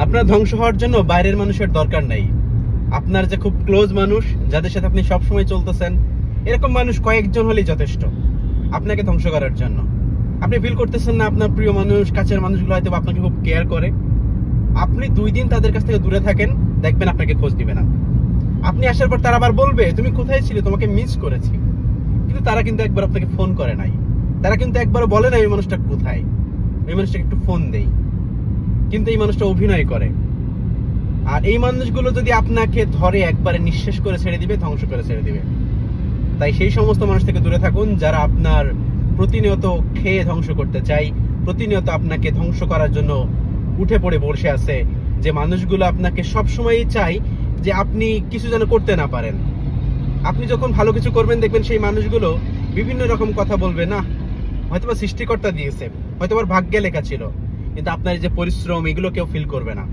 আপনার ধ্বংস হওয়ার জন্য বাইরের মানুষের দরকার নাই। আপনার যে খুব ক্লোজ মানুষ, যাদের সাথে আপনি সবসময় চলতেছেন, এরকম মানুষ কয়েকজন হলেই যথেষ্ট আপনাকে ধ্বংস করার জন্য। আপনি ফিল করতেছেন না আপনার প্রিয় মানুষ, কাছের মানুষগুলো হয়তো আপনাকে খুব কেয়ার করে। আপনি 2 দিন তাদের কাছ থেকে দূরে থাকেন, দেখবেন আপনাকে খোঁজ দিবে না। আপনি আসার পর তারা আবার বলবে তুমি কোথায় ছিলে, তোমাকে মিস করেছি। কিন্তু তারা কিন্তু একবার আপনাকে ফোন করে নাই, তারা কিন্তু একবারও বলে না এই মানুষটা কোথায়, এই মানুষটাকে একটু ফোন দেই। কিন্তু এই মানুষটা অভিনয় করে। আর এই মানুষগুলো যদি আপনাকে ধরে একবারে নিঃশেষ করে ছেড়ে দিবে, ধ্বংস করে ছেড়ে দিবে। তাই সেই সমস্ত মানুষ থেকে দূরে থাকুন যারা আপনার প্রতিনিয়ত খেয়ে ধ্বংস করতে চাই, প্রতিনিয়ত আপনাকে ধ্বংস করার জন্য উঠে পড়ে বসে আছে। যে মানুষগুলো আপনাকে সবসময়ই চাই যে আপনি কিছু যেন করতে না পারেন। আপনি যখন ভালো কিছু করবেন দেখবেন সেই মানুষগুলো বিভিন্ন রকম কথা বলবে, না হয়তোবা সৃষ্টিকর্তা দিয়েছে, হয়তোবা ভাগ্যে লেখা ছিল, কিন্তু আপনার যে পরিশ্রম এগুলো কেউ ফিল করবে না।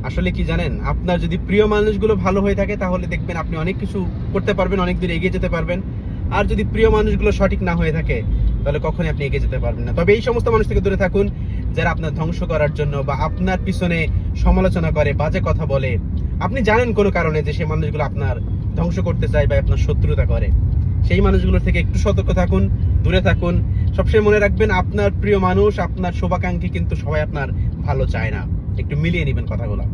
আসলে কি জানেন, আপনার যদি প্রিয় মানুষগুলো ভালো হয়ে থাকে তাহলে দেখবেন আপনি অনেক কিছু করতে পারবেন, অনেক দূর এগিয়ে যেতে পারবেন। আর যদি প্রিয় মানুষগুলো সঠিক না হয়ে থাকে তাহলে কখনোই আপনি এগিয়ে যেতে পারবেন না। তবে এই সমস্ত মানুষ থেকে দূরে থাকুন যারা আপনার ধ্বংস করার জন্য বা আপনার পিছনে সমালোচনা করে, বাজে কথা বলে। আপনি জানেন কোনো কারণে যে সেই মানুষগুলো আপনার ধ্বংস করতে চায় বা আপনার শত্রুতা করে। সেই মানুষগুলোর থেকে একটু সতর্ক থাকুন, দূরে থাকুন। সবসময় মনে রাখবেন আপনার প্রিয় মানুষ, আপনার শুভাকাঙ্ক্ষী কিন্তু সবাই আপনার ভালো চায় না। একটু মিলিয়ে নেবেন কথাগুলো।